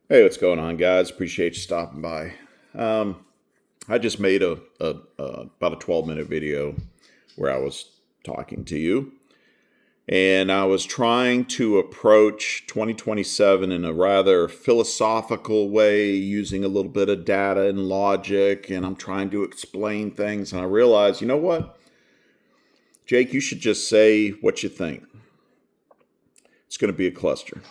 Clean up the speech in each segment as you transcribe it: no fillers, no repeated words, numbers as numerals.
Hey, what's going on, guys? Appreciate you stopping by. Um, I just made about a 12-minute video where I was talking to you, and I was trying to approach 2027 in a rather philosophical way, using a little bit of data and logic, and I'm trying to explain things. And I realized, you know what, Jake, you should just say what you think. It's going to be a cluster.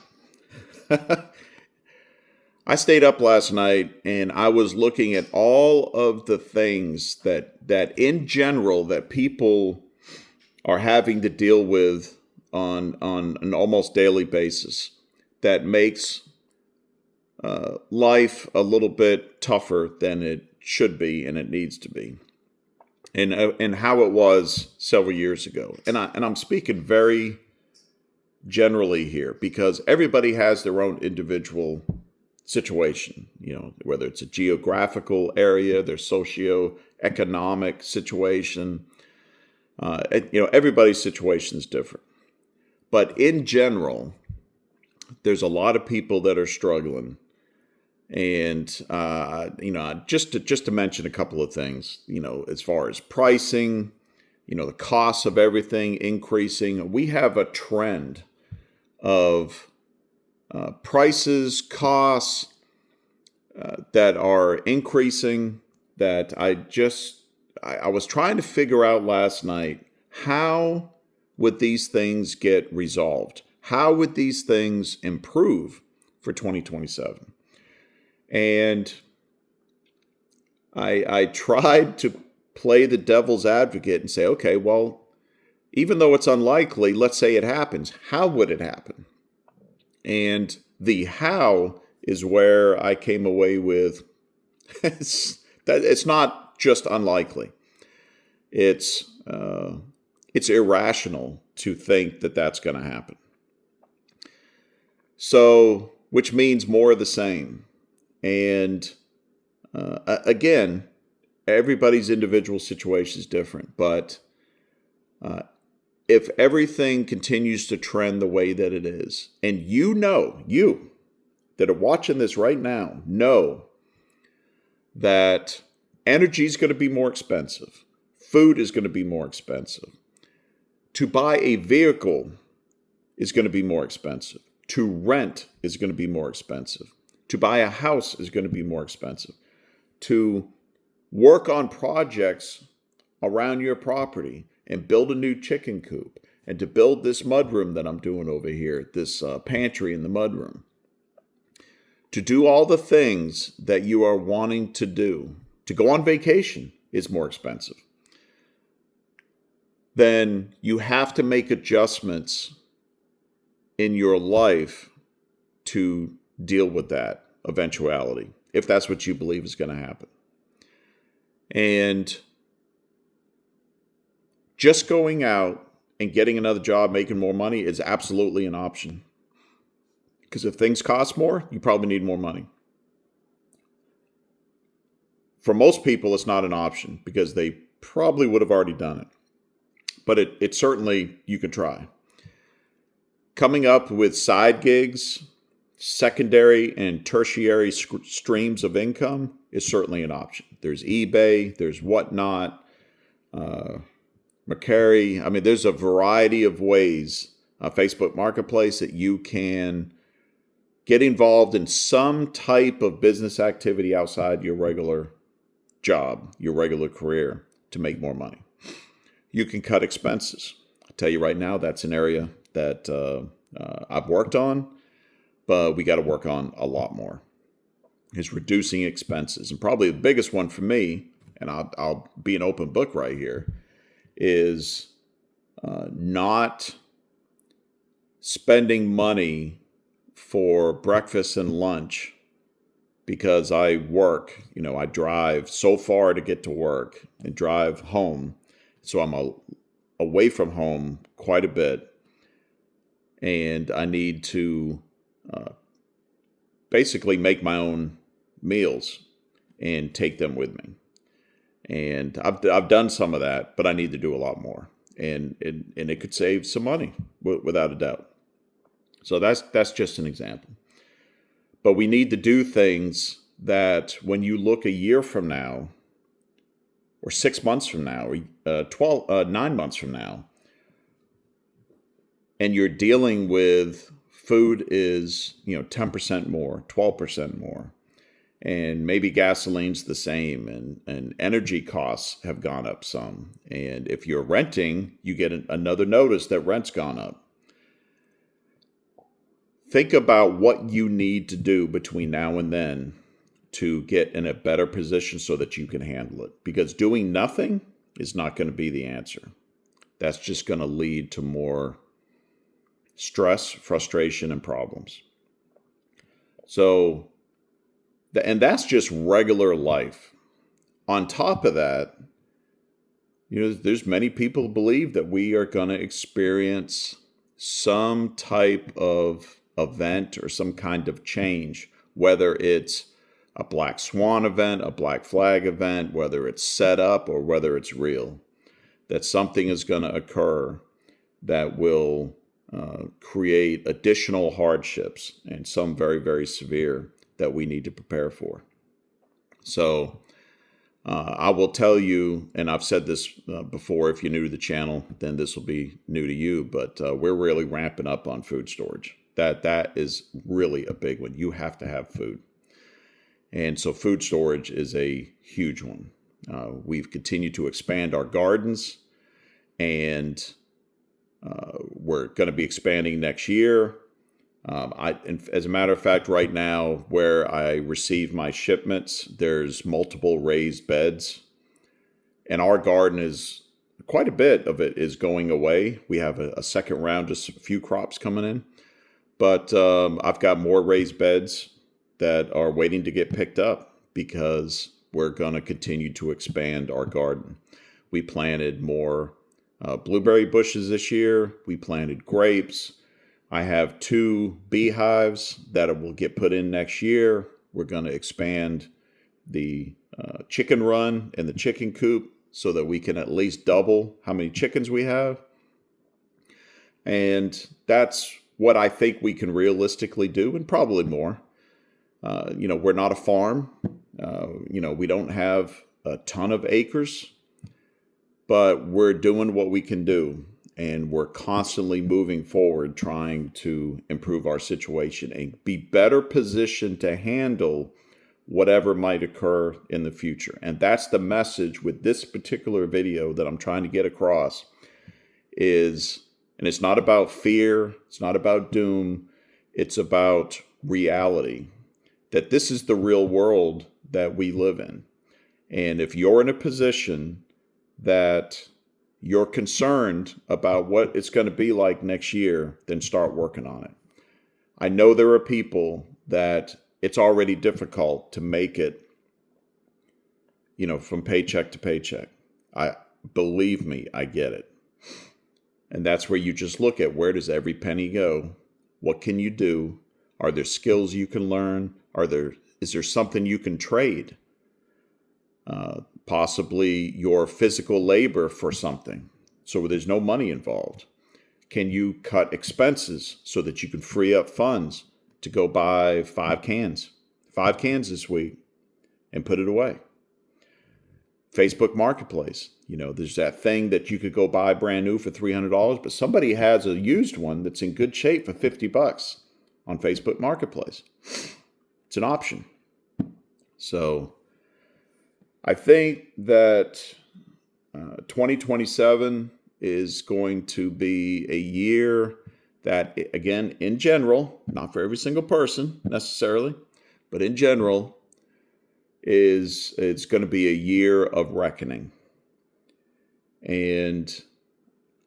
I stayed up last night and I was looking at all of the things that in general that people are having to deal with on an almost daily basis that makes life a little bit tougher than it should be and it needs to be, and how it was several years ago. And I'm speaking very generally here because everybody has their own individual situation, whether it's a geographical area, their socioeconomic situation. Everybody's situation is different. But in general, there's a lot of people that are struggling. And, just to mention a couple of things, as far as pricing, the cost of everything increasing, we have a trend of prices, costs that are increasing that I was trying to figure out last night, how would these things get resolved? How would these things improve for 2027? And I tried to play the devil's advocate and say, okay, well, even though it's unlikely, let's say it happens. How would it happen? And the how is where I came away with it's not just unlikely. It's irrational to think that that's going to happen. So, which means more of the same. And again, everybody's individual situation is different. But if everything continues to trend the way that it is, and you that are watching this right now know that energy is going to be more expensive, food is going to be more expensive, to buy a vehicle is going to be more expensive, to rent is going to be more expensive, to buy a house is going to be more expensive, to work on projects around your property and build a new chicken coop, and to build this mudroom that I'm doing over here, this pantry in the mudroom, to do all the things that you are wanting to do, to go on vacation is more expensive. Then you have to make adjustments in your life to deal with that eventuality, if that's what you believe is going to happen. And just going out and getting another job, making more money is absolutely an option. Because if things cost more, you probably need more money. For most people, it's not an option because they probably would have already done it. But it certainly, you could try. Coming up with side gigs, secondary and tertiary streams of income is certainly an option. There's eBay, there's Whatnot, Mercari. I mean, there's a variety of ways, Facebook Marketplace, that you can get involved in some type of business activity outside your regular job, your regular career, to make more money. You can cut expenses. I'll tell you right now, that's an area that I've worked on, but we got to work on a lot more, is reducing expenses. And probably the biggest one for me, and I'll be an open book right here, is not spending money for breakfast and lunch because I work. I drive so far to get to work and drive home. So I'm away from home quite a bit. And I need to basically make my own meals and take them with me. And I've done some of that, but I need to do a lot more. And it could save some money without a doubt. So that's just an example. But we need to do things that when you look a year from now, or 6 months from now, or 9 months from now, and you're dealing with food is 10% more, 12% more, and maybe gasoline's the same, and energy costs have gone up some. And if you're renting, you get another notice that rent's gone up. Think about what you need to do between now and then to get in a better position so that you can handle it. Because doing nothing is not going to be the answer. That's just going to lead to more stress, frustration, and problems. So, and that's just regular life. On top of that, there's many people who believe that we are going to experience some type of event or some kind of change, whether it's a black swan event, a black flag event, whether it's set up or whether it's real, that something is going to occur that will create additional hardships, and some very, very severe, that we need to prepare for. So I will tell you, and I've said this before, if you're new to the channel, then this will be new to you, but we're really ramping up on food storage. That is really a big one. You have to have food. And so food storage is a huge one. We've continued to expand our gardens, and we're going to be expanding next year. As a matter of fact, right now, where I receive my shipments, there's multiple raised beds. And our garden is, quite a bit of it is going away. We have a second round, just a few crops coming in. But I've got more raised beds that are waiting to get picked up because we're going to continue to expand our garden. We planted more blueberry bushes this year. We planted grapes. I have 2 beehives that will get put in next year. We're going to expand the chicken run and the chicken coop so that we can at least double how many chickens we have. And that's what I think we can realistically do, and probably more. We're not a farm. We don't have a ton of acres, but we're doing what we can do. And we're constantly moving forward, trying to improve our situation and be better positioned to handle whatever might occur in the future. And that's the message with this particular video that I'm trying to get across is, and it's not about fear, it's not about doom, it's about reality, that this is the real world that we live in. And if you're in a position that you're concerned about what it's going to be like next year, then start working on it. I know there are people that it's already difficult to make it, from paycheck to paycheck. Believe me, I get it. And that's where you just look at, where does every penny go? What can you do? Are there skills you can learn? Is there something you can trade? Possibly your physical labor for something, so there's no money involved. Can you cut expenses so that you can free up funds to go buy 5 cans this week and put it away? Facebook Marketplace, there's that thing that you could go buy brand new for $300, but somebody has a used one that's in good shape for $50 on Facebook Marketplace. It's an option. So I think that 2027 is going to be a year that, again, in general, not for every single person necessarily, but in general, it's going to be a year of reckoning. And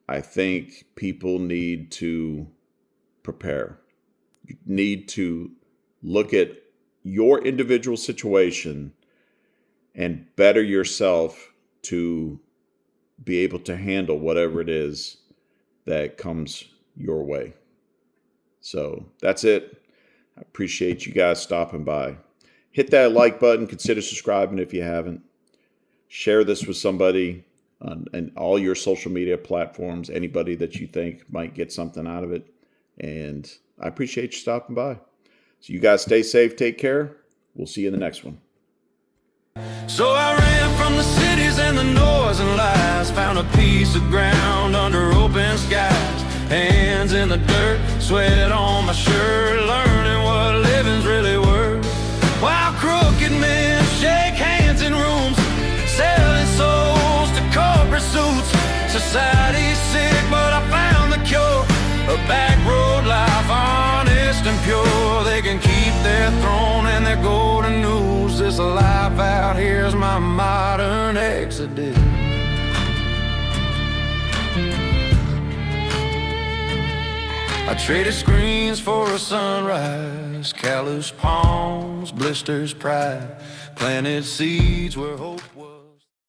I think people need to prepare. You need to look at your individual situation and better yourself to be able to handle whatever it is that comes your way. So that's it. I appreciate you guys stopping by. Hit that like button. Consider subscribing if you haven't. Share this with somebody on all your social media platforms, anybody that you think might get something out of it. And I appreciate you stopping by. So you guys stay safe, take care. We'll see you in the next one. So I ran from the cities and the noise and lies, found a piece of ground under open skies, hands in the dirt, sweat on my shirt, learning what living's really worth. While crooked men shake hands in rooms, selling souls to corporate suits. Society's sick, but I found the cure. A back road life, honest and pure. They can keep their throne and their golden news. This life out here's my modern exodus. I traded screens for a sunrise, callous palms, blisters, pride, planted seeds where hope